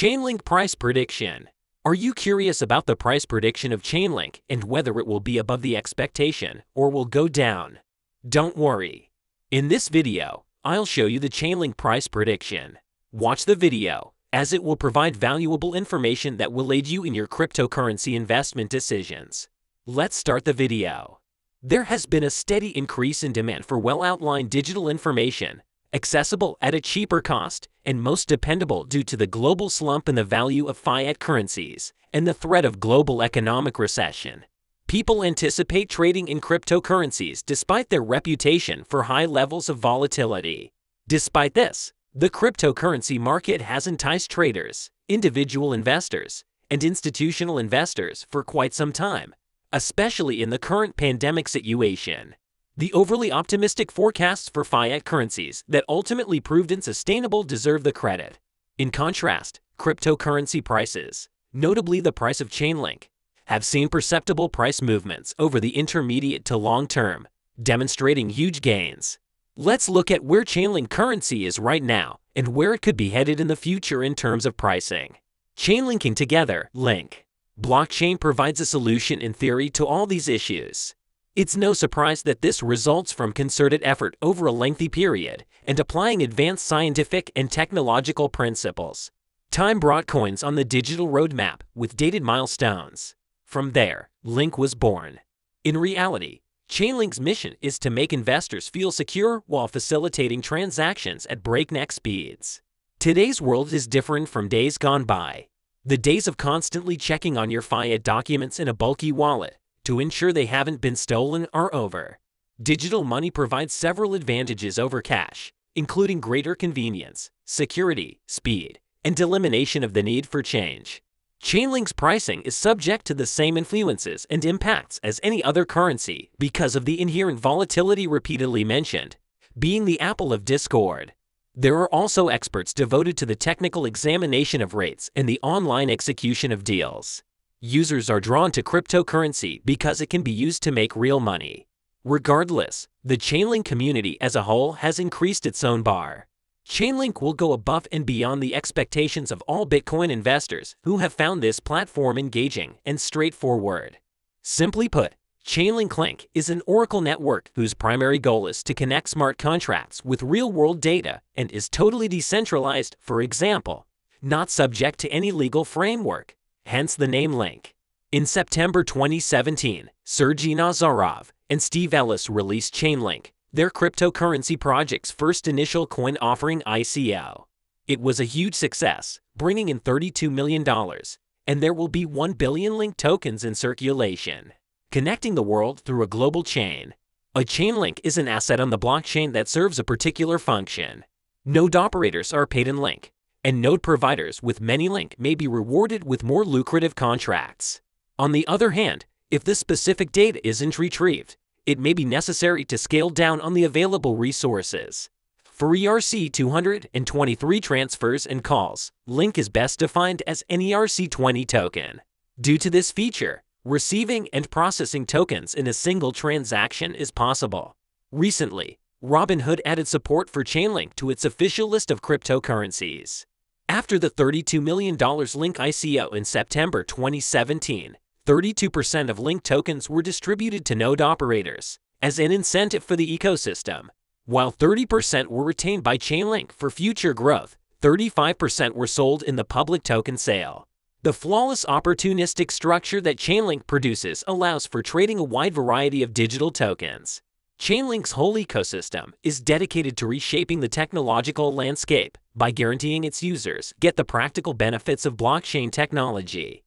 Chainlink price prediction. Are you curious about the price prediction of Chainlink and whether it will be above the expectation or will go down? Don't worry. In this video, I'll show you the Chainlink price prediction. Watch the video, as it will provide valuable information that will aid you in your cryptocurrency investment decisions. Let's start the video. There has been a steady increase in demand for well-outlined digital information, accessible at a cheaper cost, and most dependable due to the global slump in the value of fiat currencies and the threat of global economic recession. People anticipate trading in cryptocurrencies despite their reputation for high levels of volatility. Despite this, the cryptocurrency market has enticed traders, individual investors, and institutional investors for quite some time, especially in the current pandemic situation. The overly optimistic forecasts for fiat currencies that ultimately proved unsustainable deserve the credit. In contrast, cryptocurrency prices, notably the price of Chainlink, have seen perceptible price movements over the intermediate to long term, demonstrating huge gains. Let's look at where Chainlink currency is right now and where it could be headed in the future in terms of pricing. Chainlinking together, Link. Blockchain provides a solution in theory to all these issues. It's no surprise that this results from concerted effort over a lengthy period and applying advanced scientific and technological principles. Time brought coins on the digital roadmap with dated milestones. From there, Link was born. In reality, Chainlink's mission is to make investors feel secure while facilitating transactions at breakneck speeds. Today's world is different from days gone by. The days of constantly checking on your fiat documents in a bulky wallet to ensure they haven't been stolen are over. Digital money provides several advantages over cash, including greater convenience, security, speed, and elimination of the need for change. Chainlink's pricing is subject to the same influences and impacts as any other currency because of the inherent volatility repeatedly mentioned, being the apple of discord. There are also experts devoted to the technical examination of rates and the online execution of deals. Users are drawn to cryptocurrency because it can be used to make real money. Regardless, the Chainlink community as a whole has increased its own bar. Chainlink will go above and beyond the expectations of all Bitcoin investors who have found this platform engaging and straightforward. Simply put, Chainlink Link is an Oracle network whose primary goal is to connect smart contracts with real-world data and is totally decentralized, for example, not subject to any legal framework. Hence the name Link. In September 2017, Sergey Nazarov and Steve Ellis released Chainlink, their cryptocurrency project's first initial coin offering ICO. It was a huge success, bringing in $32 million, and there will be 1 billion Link tokens in circulation, connecting the world through a global chain. A Chainlink is an asset on the blockchain that serves a particular function. Node operators are paid in Link, and node providers with many Link may be rewarded with more lucrative contracts. On the other hand, if the specific data isn't retrieved, it may be necessary to scale down on the available resources. For ERC-223 transfers and calls, Link is best defined as an ERC-20 token. Due to this feature, receiving and processing tokens in a single transaction is possible. Recently, Robinhood added support for Chainlink to its official list of cryptocurrencies. After the $32 million Link ICO in September 2017, 32% of Link tokens were distributed to node operators as an incentive for the ecosystem, while 30% were retained by Chainlink for future growth. 35% were sold in the public token sale. The flawless opportunistic structure that Chainlink produces allows for trading a wide variety of digital tokens. Chainlink's whole ecosystem is dedicated to reshaping the technological landscape by guaranteeing its users get the practical benefits of blockchain technology.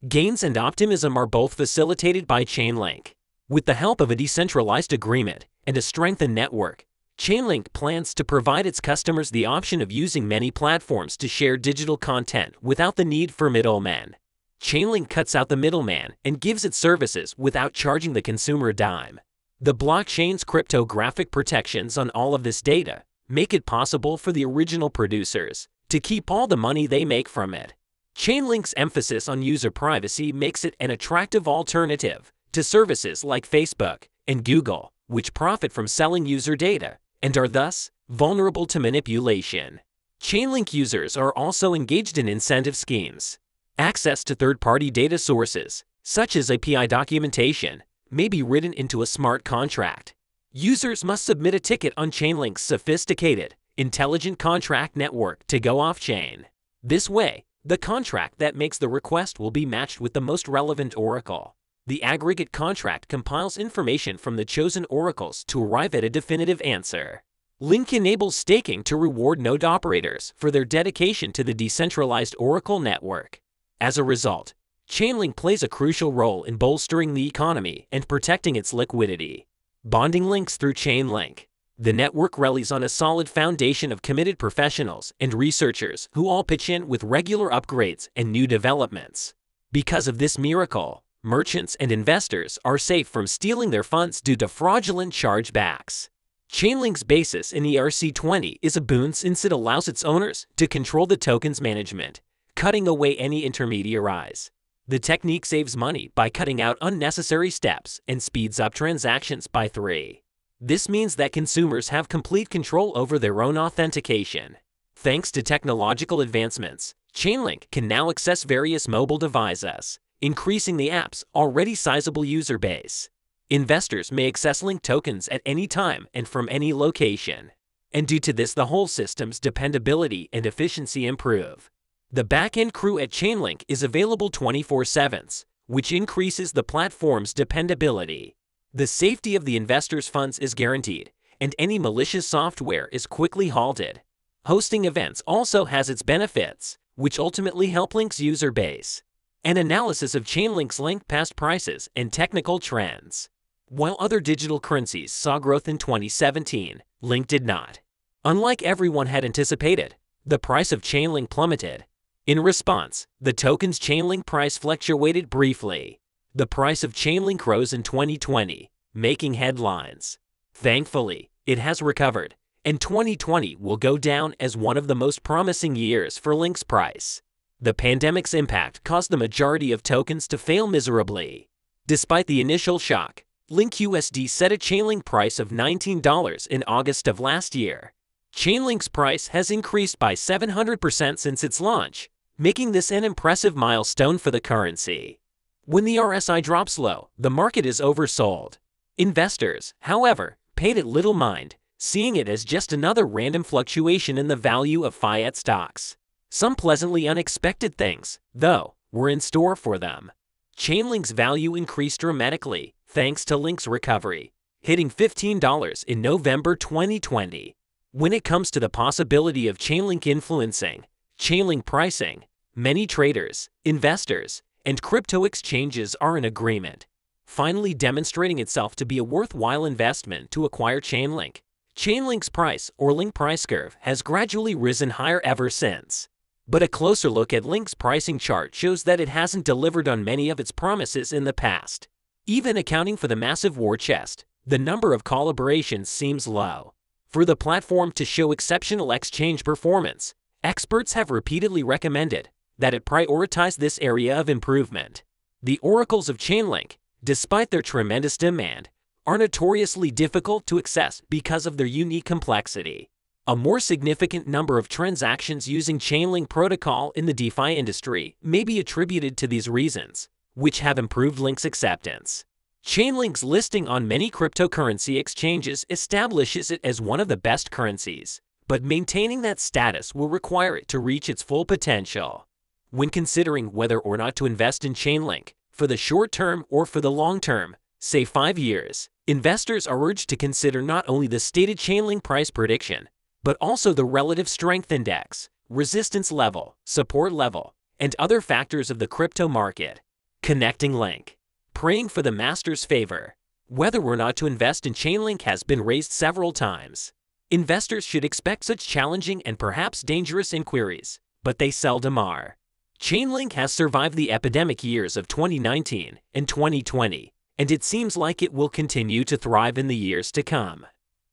Gains and optimism are both facilitated by Chainlink. With the help of a decentralized agreement and a strengthened network, Chainlink plans to provide its customers the option of using many platforms to share digital content without the need for middlemen. Chainlink cuts out the middleman and gives its services without charging the consumer a dime. The blockchain's cryptographic protections on all of this data make it possible for the original producers to keep all the money they make from it. Chainlink's emphasis on user privacy makes it an attractive alternative to services like Facebook and Google, which profit from selling user data and are thus vulnerable to manipulation. Chainlink users are also engaged in incentive schemes. Access to third-party data sources, such as API documentation, may be written into a smart contract. Users must submit a ticket on Chainlink's sophisticated, intelligent contract network to go off-chain. This way, the contract that makes the request will be matched with the most relevant oracle. The aggregate contract compiles information from the chosen oracles to arrive at a definitive answer. Link enables staking to reward node operators for their dedication to the decentralized oracle network. As a result, Chainlink plays a crucial role in bolstering the economy and protecting its liquidity. Bonding links through Chainlink. The network relies on a solid foundation of committed professionals and researchers who all pitch in with regular upgrades and new developments. Because of this miracle, merchants and investors are safe from stealing their funds due to fraudulent chargebacks. Chainlink's basis in ERC20 is a boon since it allows its owners to control the token's management, cutting away any intermediaries. The technique saves money by cutting out unnecessary steps and speeds up transactions by 3. This means that consumers have complete control over their own authentication. Thanks to technological advancements, Chainlink can now access various mobile devices, increasing the app's already sizable user base. Investors may access Link tokens at any time and from any location. And due to this, the whole system's dependability and efficiency improve. The back-end crew at Chainlink is available 24/7, which increases the platform's dependability. The safety of the investor's funds is guaranteed, and any malicious software is quickly halted. Hosting events also has its benefits, which ultimately help Link's user base. An analysis of Chainlink's Link past prices and technical trends. While other digital currencies saw growth in 2017, Link did not. Unlike everyone had anticipated, the price of Chainlink plummeted. In response, the token's Chainlink price fluctuated briefly. The price of Chainlink rose in 2020, making headlines. Thankfully, it has recovered, and 2020 will go down as one of the most promising years for Link's price. The pandemic's impact caused the majority of tokens to fail miserably. Despite the initial shock, Link USD set a Chainlink price of $19 in August of last year. Chainlink's price has increased by 700% since its launch, making this an impressive milestone for the currency. When the RSI drops low, the market is oversold. Investors, however, paid it little mind, seeing it as just another random fluctuation in the value of fiat stocks. Some pleasantly unexpected things, though, were in store for them. Chainlink's value increased dramatically, thanks to Link's recovery, hitting $15 in November 2020. When it comes to the possibility of Chainlink influencing Chainlink pricing, many traders, investors, and crypto exchanges are in agreement, finally demonstrating itself to be a worthwhile investment to acquire Chainlink. Chainlink's price, or Link price curve, has gradually risen higher ever since. But a closer look at Link's pricing chart shows that it hasn't delivered on many of its promises in the past. Even accounting for the massive war chest, the number of collaborations seems low. For the platform to show exceptional exchange performance, experts have repeatedly recommended that it prioritize this area of improvement. The oracles of Chainlink, despite their tremendous demand, are notoriously difficult to access because of their unique complexity. A more significant number of transactions using Chainlink protocol in the DeFi industry may be attributed to these reasons, which have improved Link's acceptance. Chainlink's listing on many cryptocurrency exchanges establishes it as one of the best currencies, but maintaining that status will require it to reach its full potential. When considering whether or not to invest in Chainlink, for the short term or for the long term, say 5 years, investors are urged to consider not only the stated Chainlink price prediction, but also the relative strength index, resistance level, support level, and other factors of the crypto market. Connecting Link. Praying for the master's favor. Whether or not to invest in Chainlink has been raised several times. Investors should expect such challenging and perhaps dangerous inquiries, but they seldom are. Chainlink has survived the epidemic years of 2019 and 2020, and it seems like it will continue to thrive in the years to come.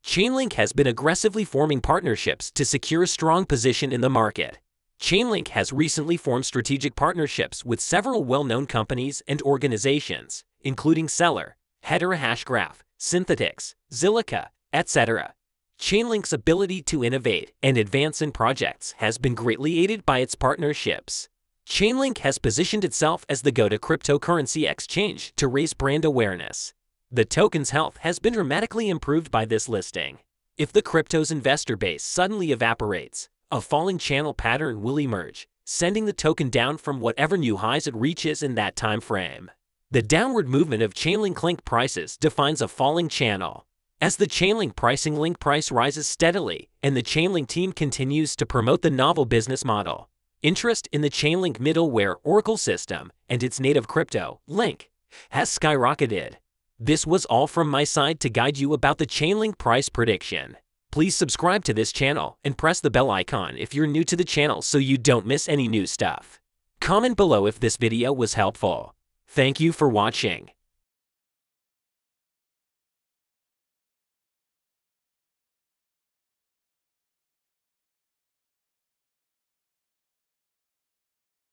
Chainlink has been aggressively forming partnerships to secure a strong position in the market. Chainlink has recently formed strategic partnerships with several well-known companies and organizations, including Seller, Hedera Hashgraph, Synthetix, Zilliqa, etc. Chainlink's ability to innovate and advance in projects has been greatly aided by its partnerships. Chainlink has positioned itself as the go-to cryptocurrency exchange to raise brand awareness. The token's health has been dramatically improved by this listing. If the crypto's investor base suddenly evaporates, a falling channel pattern will emerge, sending the token down from whatever new highs it reaches in that time frame. The downward movement of Chainlink link prices defines a falling channel. As the Chainlink pricing link price rises steadily and the Chainlink team continues to promote the novel business model, interest in the Chainlink middleware Oracle system and its native crypto, Link, has skyrocketed. This was all from my side to guide you about the Chainlink price prediction. Please subscribe to this channel and press the bell icon if you're new to the channel so you don't miss any new stuff. Comment below if this video was helpful. Thank you for watching.